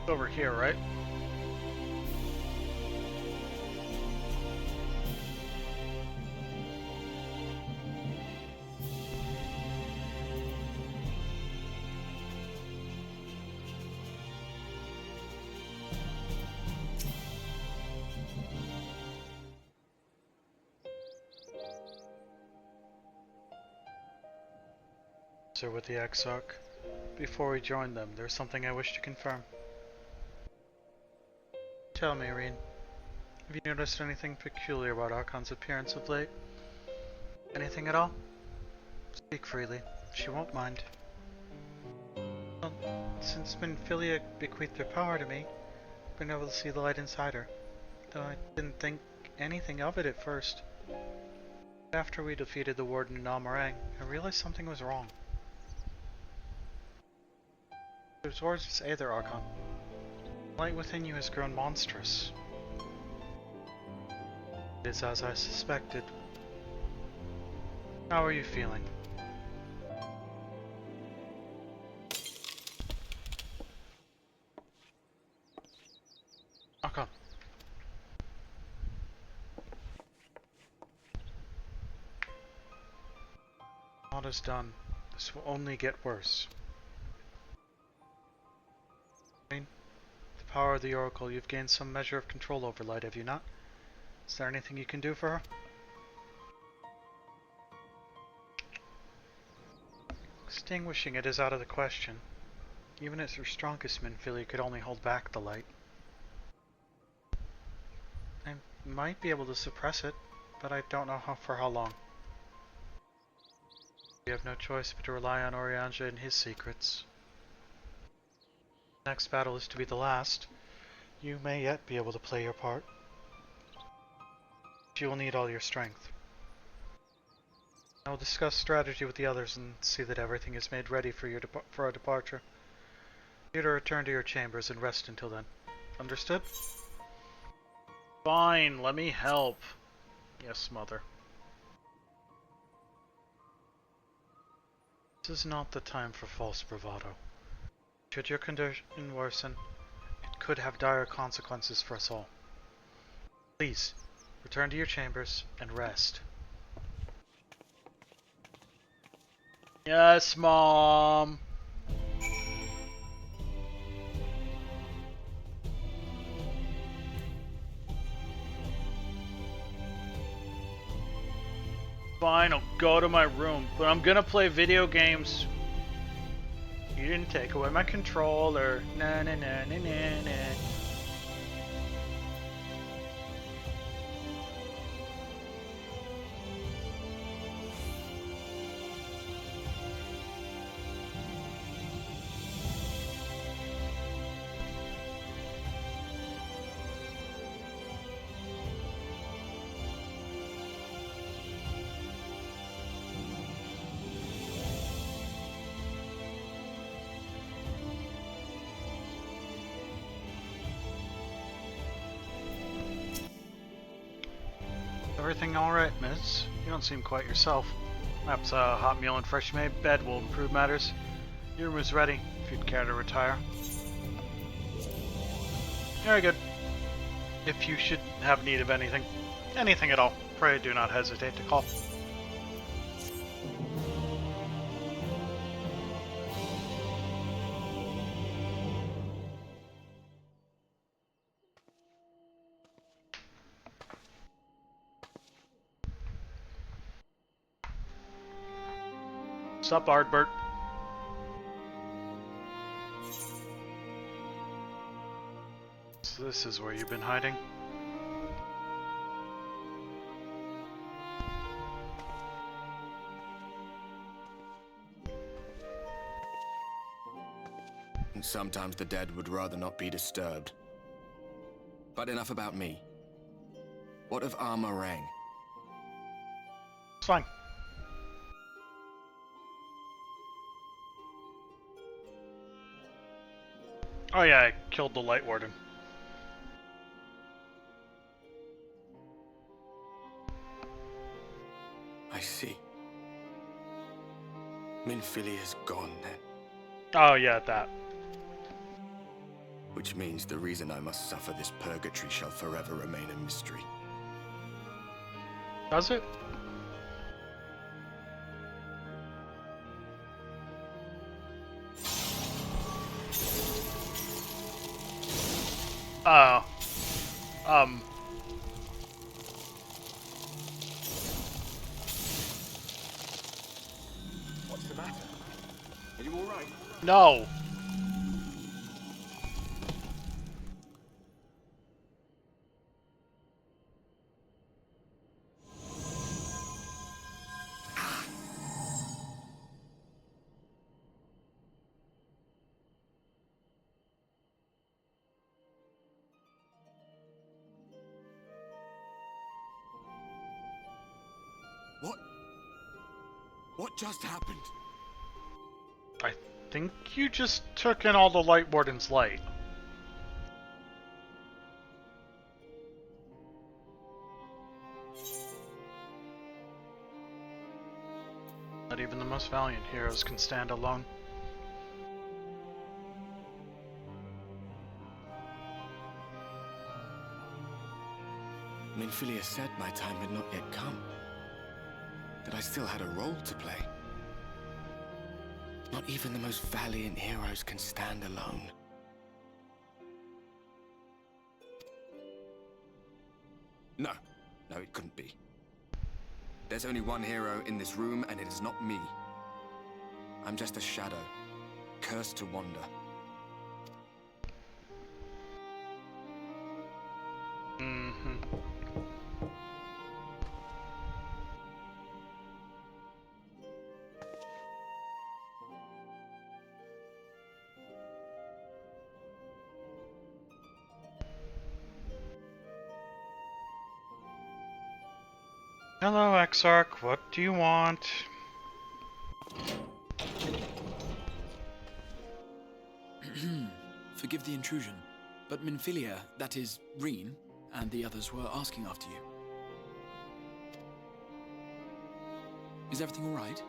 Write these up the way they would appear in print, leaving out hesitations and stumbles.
Over here, right? So with the XIV, before we join them, there's something I wish to confirm. Tell me, Irene, have you noticed anything peculiar about Archon's appearance of late? Anything at all? Speak freely. She won't mind. Well, since Minfilia bequeathed her power to me, I've been able to see the light inside her, though I didn't think anything of it at first. After we defeated the Warden in Almarang, I realized something was wrong. There's words to say there, Archon. The light within you has grown monstrous. It is as I suspected. How are you feeling? Archon. All is done. This will only get worse. The power of the Oracle, you've gained some measure of control over light, have you not? Is there anything you can do for her? Extinguishing it is out of the question. Even at her strongest Minfilia could only hold back the light. I might be able to suppress it, but I don't know for how long. We have no choice but to rely on Orianja and his secrets. The next battle is to be the last. You may yet be able to play your part. But you will need all your strength. I will discuss strategy with the others and see that everything is made ready for our departure. You to return to your chambers and rest until then. Understood? Fine, let me help. Yes, mother. This is not the time for false bravado. Should your condition worsen, it could have dire consequences for us all. Please, return to your chambers and rest. Yes, Mom! Fine, I'll go to my room, but I'm gonna play video games. You didn't take away my controller. Na na na na na na. Everything alright, miss? You don't seem quite yourself. Perhaps a hot meal and fresh made bed will improve matters. Your room is ready, if you'd care to retire. Very good. If you should have need of anything at all, pray do not hesitate to call. Sup, Ardbert? So this is where you've been hiding? And sometimes the dead would rather not be disturbed. But enough about me. What of Almarang? It's fine. Oh yeah, I killed the Light Warden. I see. Minfilia is gone then. Oh yeah, that. Would Which means the reason I must suffer this purgatory shall forever remain a mystery. Does it? Oh. What's the matter? Are you all right? No. What just happened? I think you just took in all the Light Warden's light. Not even the most valiant heroes can stand alone. Minfilia said my time had not yet come. That I still had a role to play. Not even the most valiant heroes can stand alone. No, it couldn't be. There's only one hero in this room, and it is not me. I'm just a shadow, cursed to wander. Hello, Exarch. What do you want? Forgive the intrusion, but Minfilia, that is, Reen, and the others were asking after you. Is everything all right?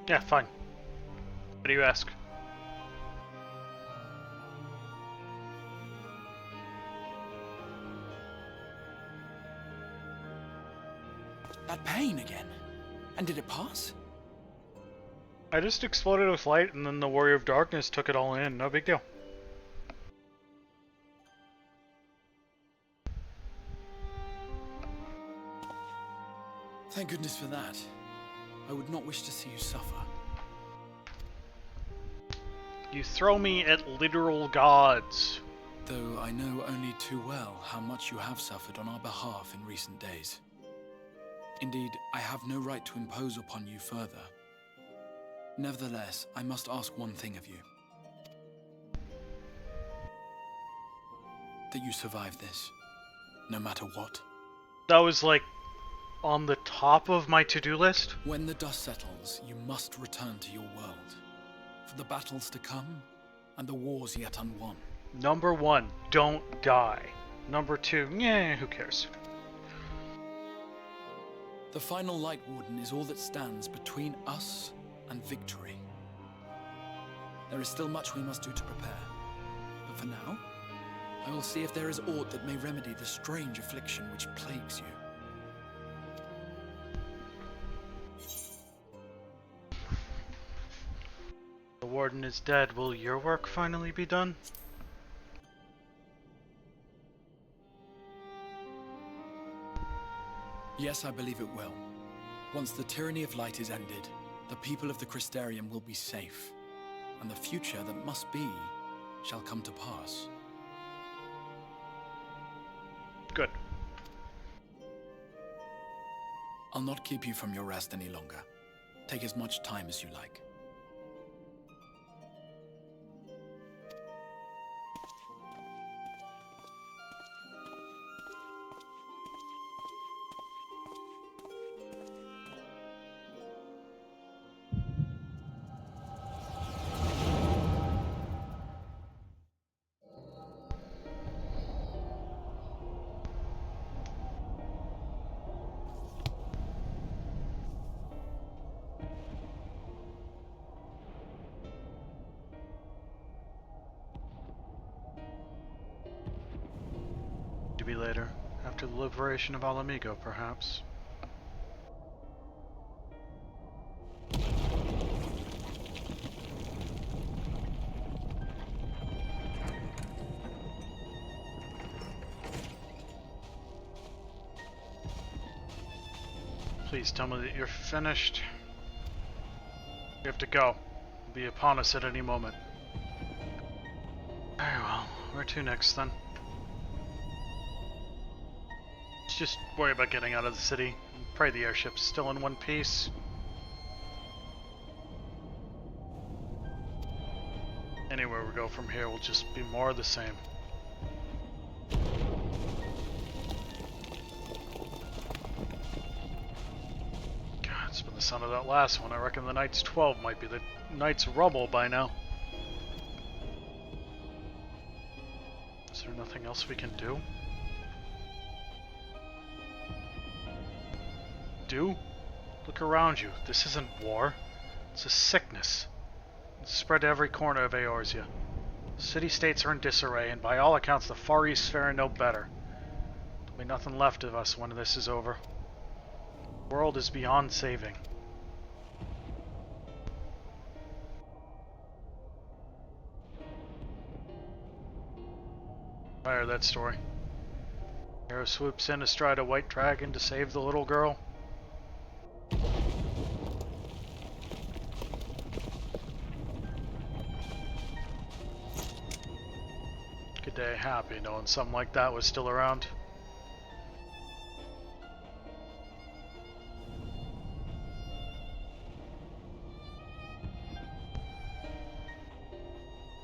Yeah, fine. What do you ask? That pain again? And did it pass? I just exploded with light and then the Warrior of Darkness took it all in. No big deal. Thank goodness for that. I would not wish to see you suffer. You throw me at literal gods. Though I know only too well how much you have suffered on our behalf in recent days. Indeed, I have no right to impose upon you further. Nevertheless, I must ask one thing of you. That you survive this, no matter what. That was like on the top of my to-do list. When the dust settles, you must return to your world. For the battles to come, and the wars yet unwon. Number 1, don't die. Number 2, who cares? The final Light Warden is all that stands between us and victory. There is still much we must do to prepare. But for now, I will see if there is aught that may remedy the strange affliction which plagues you. The Warden is dead. Will your work finally be done? Yes, I believe it will. Once the tyranny of light is ended, the people of the Crystarium will be safe, and the future that must be shall come to pass. Good. I'll not keep you from your rest any longer. Take as much time as you like. Maybe later, after the liberation of Alamigo, perhaps. Please tell me that you're finished. You have to go. It'll be upon us at any moment. Very well. Where to next, then? Let's just worry about getting out of the city. And pray the airship's still in one piece. Anywhere we go from here will just be more of the same. It's been the sound of that last one. I reckon the Knight's 12 might be the Knight's rubble by now. Is there nothing else we can do? Look around you. This isn't war. It's a sickness. It's spread to every corner of Eorzea. City-states are in disarray, and by all accounts the Far East's faring no better. There'll be nothing left of us when this is over. The world is beyond saving. I heard that story. Hero swoops in astride a white dragon to save the little girl. Good day, happy knowing something like that was still around.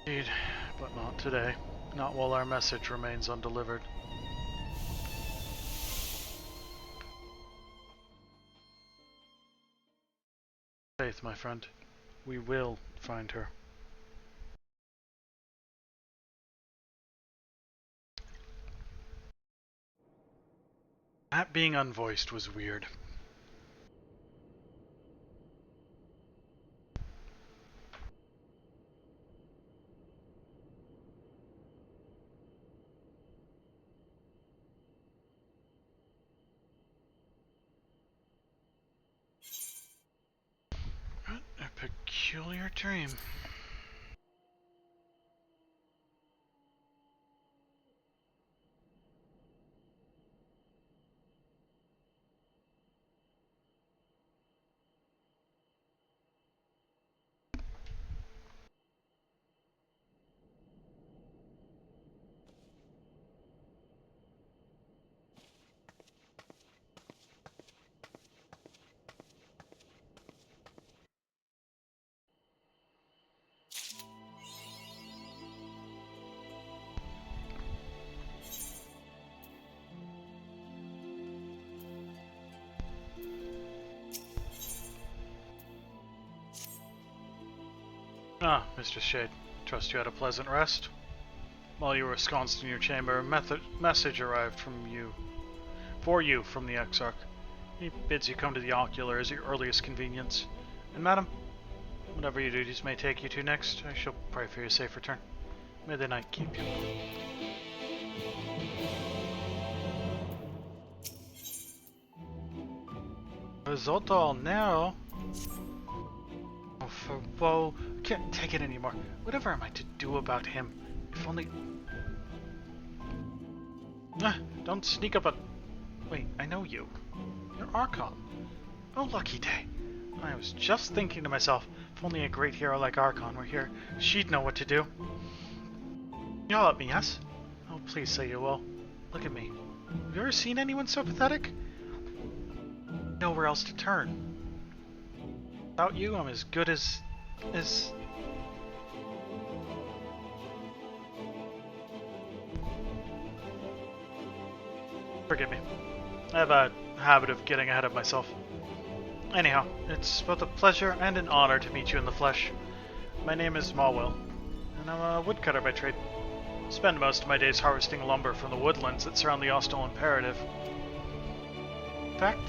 Indeed, but not today. Not while our message remains undelivered. Faith, my friend. We will find her. That being unvoiced was weird. What a peculiar dream. Ah, Mr. Shade. Trust you had a pleasant rest. While you were ensconced in your chamber, a message arrived from you from the Exarch. He bids you come to the Ocular as your earliest convenience. And madam, whatever your duties may take you to next, I shall pray for your safe return. May the night keep you. Risotto now. Oh, for woe. Can't take it anymore. Whatever am I to do about him? If only... don't sneak up a... Wait, I know you. You're Archon. Oh, lucky day. I was just thinking to myself, if only a great hero like Archon were here, she'd know what to do. You'll help me, yes? Oh, please say you will. Look at me. Have you ever seen anyone so pathetic? Nowhere else to turn. Without you, I'm as good as... Forgive me. I have a habit of getting ahead of myself. Anyhow, it's both a pleasure and an honor to meet you in the flesh. My name is Mawil, and I'm a woodcutter by trade. I spend most of my days harvesting lumber from the woodlands that surround the Ostal Imperative. In fact,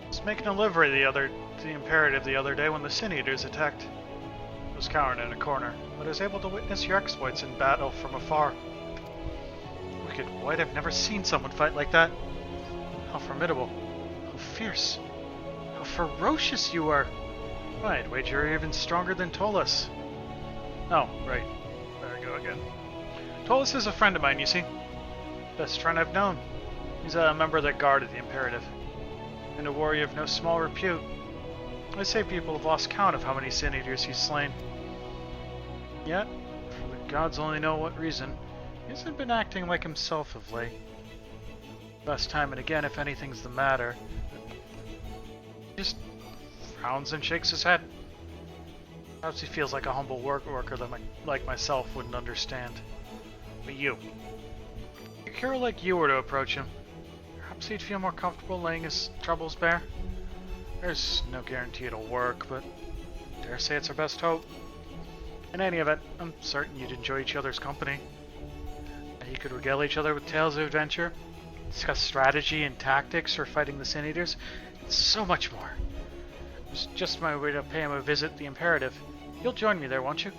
I was making a livery to the Imperative the other day when the Sin Eaters attacked. I was cowering in a corner, but I was able to witness your exploits in battle from afar. wicked white, I've never seen someone fight like that. How formidable. How fierce. How ferocious you are. I'd wager you're even stronger than Tolas. Oh, right. There we go again. Tolas is a friend of mine, you see. Best friend I've known. He's a member of the Guard of the Imperative. And a warrior of no small repute. I say people have lost count of how many Sin Eaters he's slain. Yet, for the gods only know what reason, he hasn't been acting like himself of late. Last time and again, if anything's the matter, he just frowns and shakes his head. Perhaps he feels like a humble worker that like myself wouldn't understand. But you. If a hero like you were to approach him, perhaps he'd feel more comfortable laying his troubles bare. There's no guarantee it'll work, but I dare say it's our best hope. In any event, I'm certain you'd enjoy each other's company. And you could regale each other with tales of adventure, discuss strategy and tactics for fighting the Sin Eaters, and so much more. It's just my way to pay him a visit at the Imperative. You'll join me there, won't you?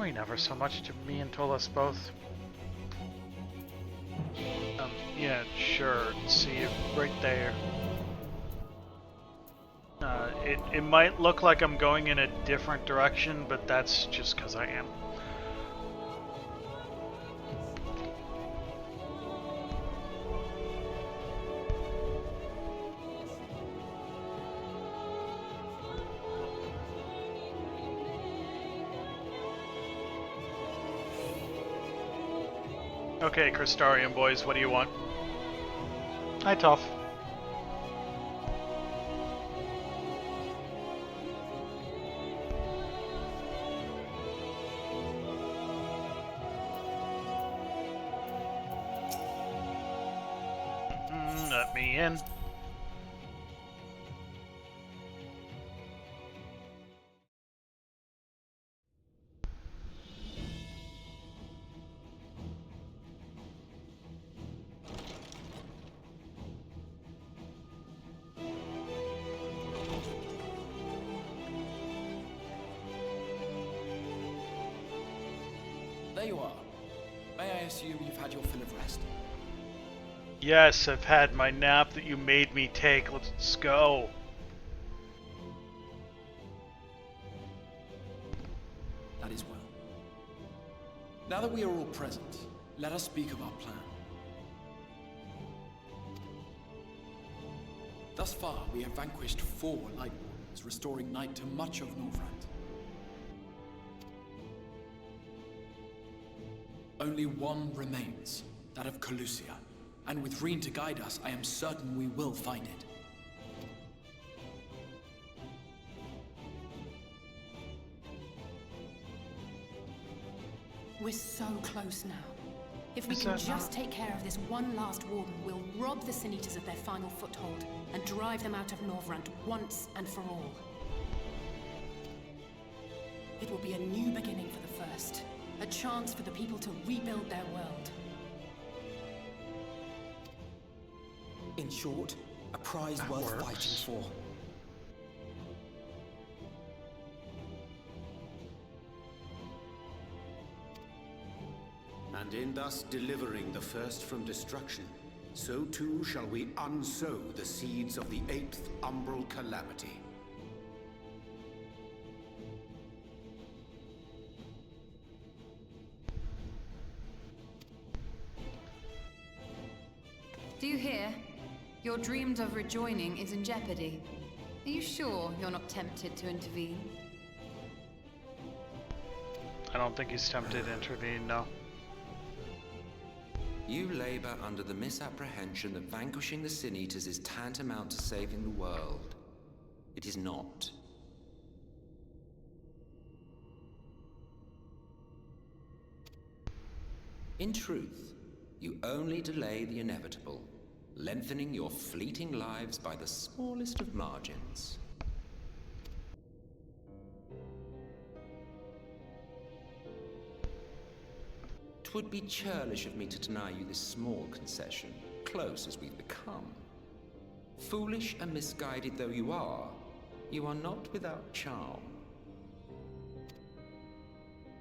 We never so much to me and Tolas both. Yeah, sure. See you right there. It might look like I'm going in a different direction, but that's just because I am. Okay, Crystarian boys, what do you want? Hi, Toph. Let me in. There you are. May I assume you've had your fill of rest? Yes, I've had my nap that you made me take. Let's go. That is well. Now that we are all present, let us speak of our plan. Thus far, we have vanquished 4 Light Wardens, restoring night to much of Norvrand. Only one remains, that of Calusia. And with Reen to guide us, I am certain we will find it. We're so close now. If we can just take care of this one last warden, we'll rob the Sin Eaters of their final foothold and drive them out of Norvrand once and for all. It will be a new beginning for the First. A chance for the people to rebuild their world. In short, a prize worth fighting for. And in thus delivering the First from destruction, so too shall we unsow the seeds of the 8th umbral calamity. Do you hear? Your dreams of rejoining is in jeopardy. Are you sure you're not tempted to intervene? I don't think he's tempted to intervene, no. You labor under the misapprehension that vanquishing the Sin Eaters is tantamount to saving the world. It is not. In truth, you only delay the inevitable, lengthening your fleeting lives by the smallest of margins. Twould be churlish of me to deny you this small concession, close as we've become. Foolish and misguided though you are not without charm.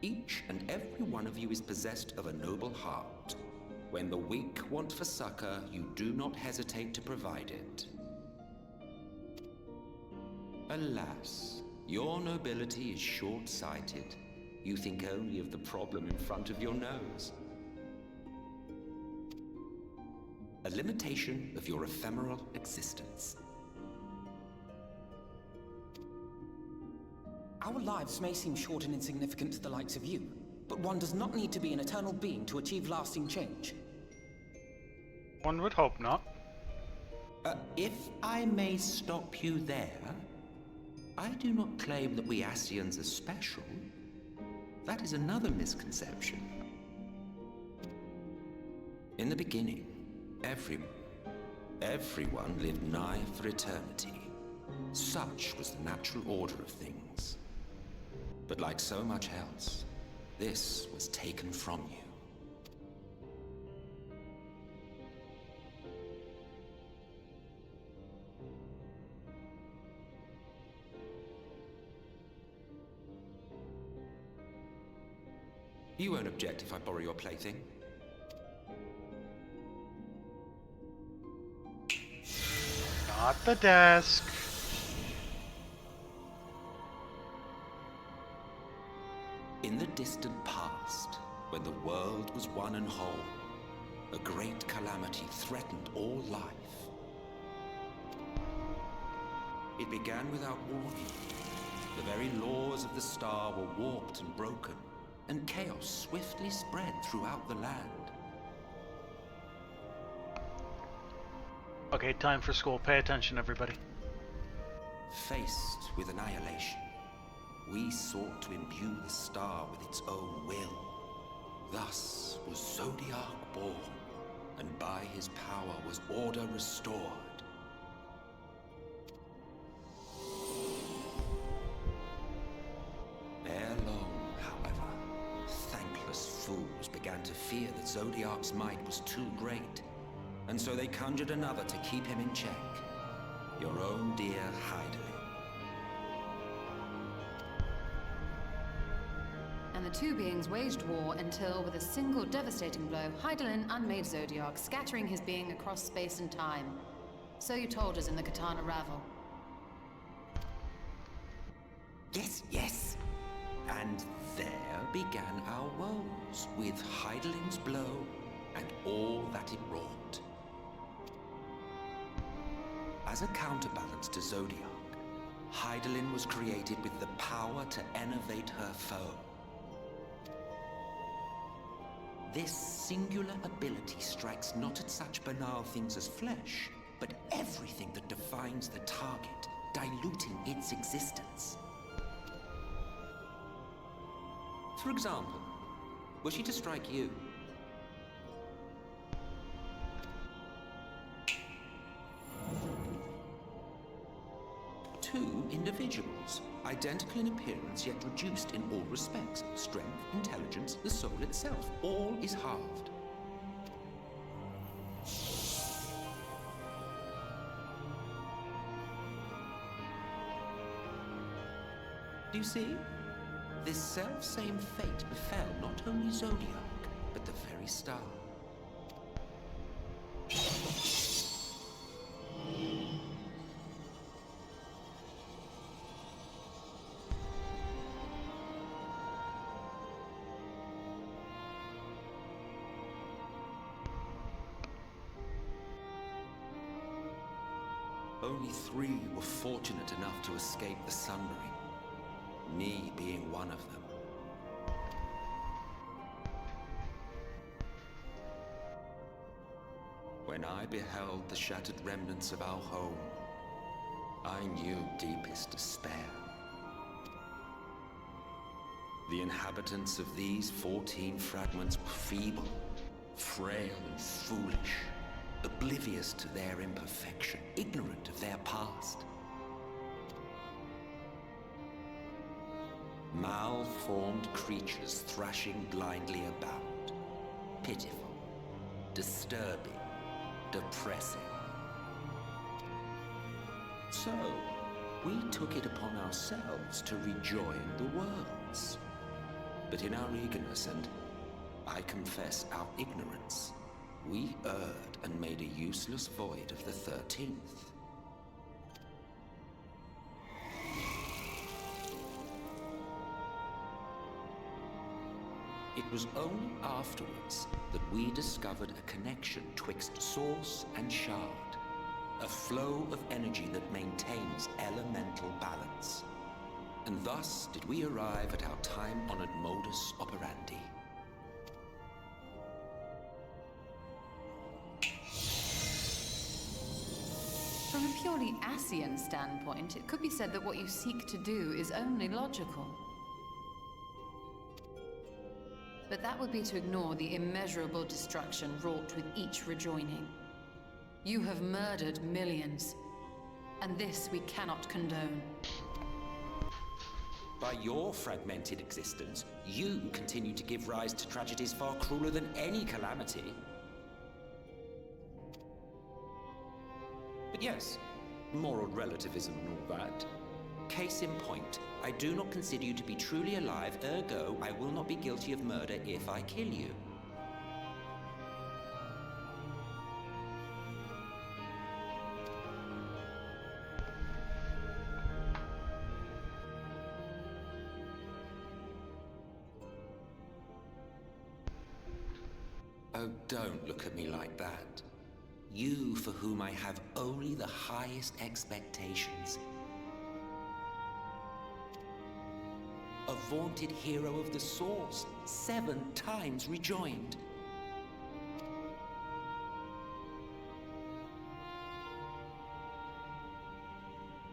Each and every one of you is possessed of a noble heart, When the weak want for succor, you do not hesitate to provide it. Alas, your nobility is short-sighted. You think only of the problem in front of your nose. A limitation of your ephemeral existence. Our lives may seem short and insignificant to the likes of you, but one does not need to be an eternal being to achieve lasting change. One would hope not. If I may stop you there, I do not claim that we Ascians are special. That is another misconception. In the beginning, everyone lived nigh for eternity. Such was the natural order of things. But like so much else, this was taken from you. You won't object if I borrow your plaything? Not the desk. In the distant past, when the world was one and whole, a great calamity threatened all life. It began without warning. The very laws of the star were warped and broken, and chaos swiftly spread throughout the land. Okay, time for school. Pay attention, everybody. Faced with annihilation, we sought to imbue the star with its own will. Thus was Zodiac born, and by his power was order restored. Ere long, however, thankless fools began to fear that Zodiac's might was too great, and so they conjured another to keep him in check. Your own dear Hydaelyn. And the two beings waged war until, with a single devastating blow, Hydaelyn unmade Zodiac, scattering his being across space and time. So you told us in the Katana Ravel. Yes, yes. And there began our woes, with Hydaelyn's blow and all that it wrought. As a counterbalance to Zodiac, Hydaelyn was created with the power to enervate her foe. This singular ability strikes not at such banal things as flesh, but everything that defines the target, diluting its existence. For example, were she to strike you? Two individuals, identical in appearance yet reduced in all respects. Strength, intelligence, the soul itself, all is halved. Do you see? This self-same fate befell not only Zodiac, but the very star. Only 3 were fortunate enough to escape the Sundering, me being one of them. When I beheld the shattered remnants of our home, I knew deepest despair. The inhabitants of these 14 fragments were feeble, frail and foolish, oblivious to their imperfection, ignorant of their past. Malformed creatures thrashing blindly about. Pitiful, disturbing, depressing. So, we took it upon ourselves to rejoin the worlds. But in our eagerness and, I confess, our ignorance, We erred and made a useless void of the 13th. It was only afterwards that we discovered a connection twixt source and shard. A flow of energy that maintains elemental balance. And thus did we arrive at our time-honored modus operandi. From a purely Asian standpoint, it could be said that what you seek to do is only logical. But that would be to ignore the immeasurable destruction wrought with each rejoining. You have murdered millions, and this we cannot condone. By your fragmented existence, you continue to give rise to tragedies far crueler than any calamity. But yes, moral relativism and all that. Case in point, I do not consider you to be truly alive, ergo, I will not be guilty of murder if I kill you. Oh, don't look at me like that. You for whom I have only the highest expectations. A vaunted hero of the Source, 7 times rejoined.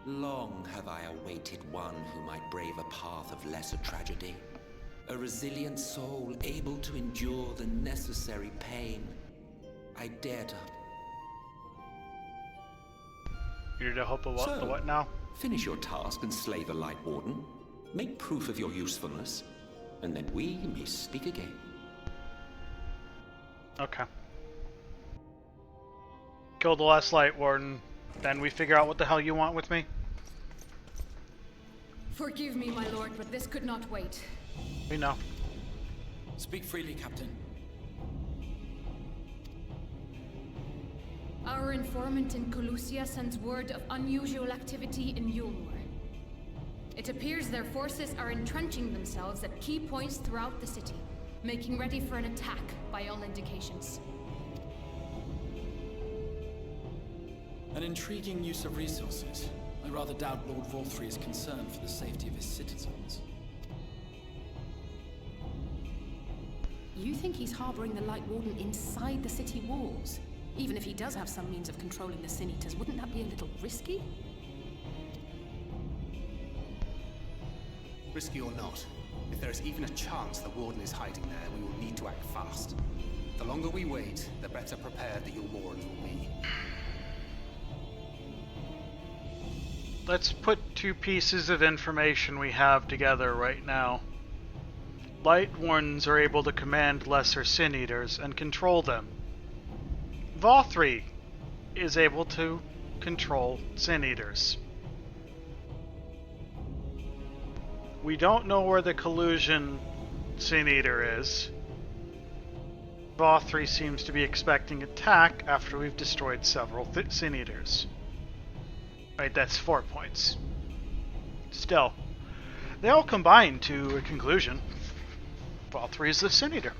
Long have I awaited one who might brave a path of lesser tragedy. A resilient soul able to endure the necessary pain. I dare to... You're to hope of what? So, The what now? Finish your task and slay the Light Warden. Make proof of your usefulness, and then we may speak again. Okay. Kill the last Light Warden, then we figure out what the hell you want with me? Forgive me, my lord, but this could not wait. We know. Speak freely, Captain. Our informant in Colusia sends word of unusual activity in Yulmur. It appears their forces are entrenching themselves at key points throughout the city, making ready for an attack by all indications. An intriguing use of resources. I rather doubt Lord Vorthry is concerned for the safety of his citizens. You think he's harboring the Light Warden inside the city walls? Even if he does have some means of controlling the Sin Eaters, wouldn't that be a little risky? Risky or not, if there is even a chance the Warden is hiding there, we will need to act fast. The longer we wait, the better prepared the Yulmorans will be. Let's put 2 pieces of information we have together right now. Light Wardens are able to command lesser Sin Eaters and control them. Vorthry is able to control Sin Eaters. We don't know where the collusion Sin Eater is. Vorthry seems to be expecting attack after we've destroyed several Sin Eaters. Right, that's 4 points. Still, they all combine to a conclusion. Vorthry is the Sin Eater.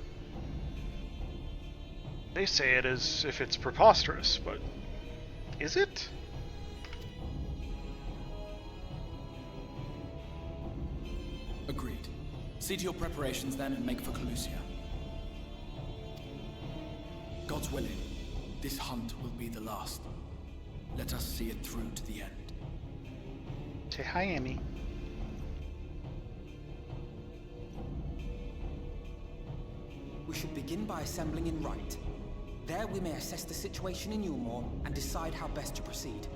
They say it as if it's preposterous, but is it? Agreed. See to your preparations then and make for Colusia. God's willing, this hunt will be the last. Let us see it through to the end. Say hi, Amy. We should begin by assembling in Right. There we may assess the situation in Yulmore and decide how best to proceed.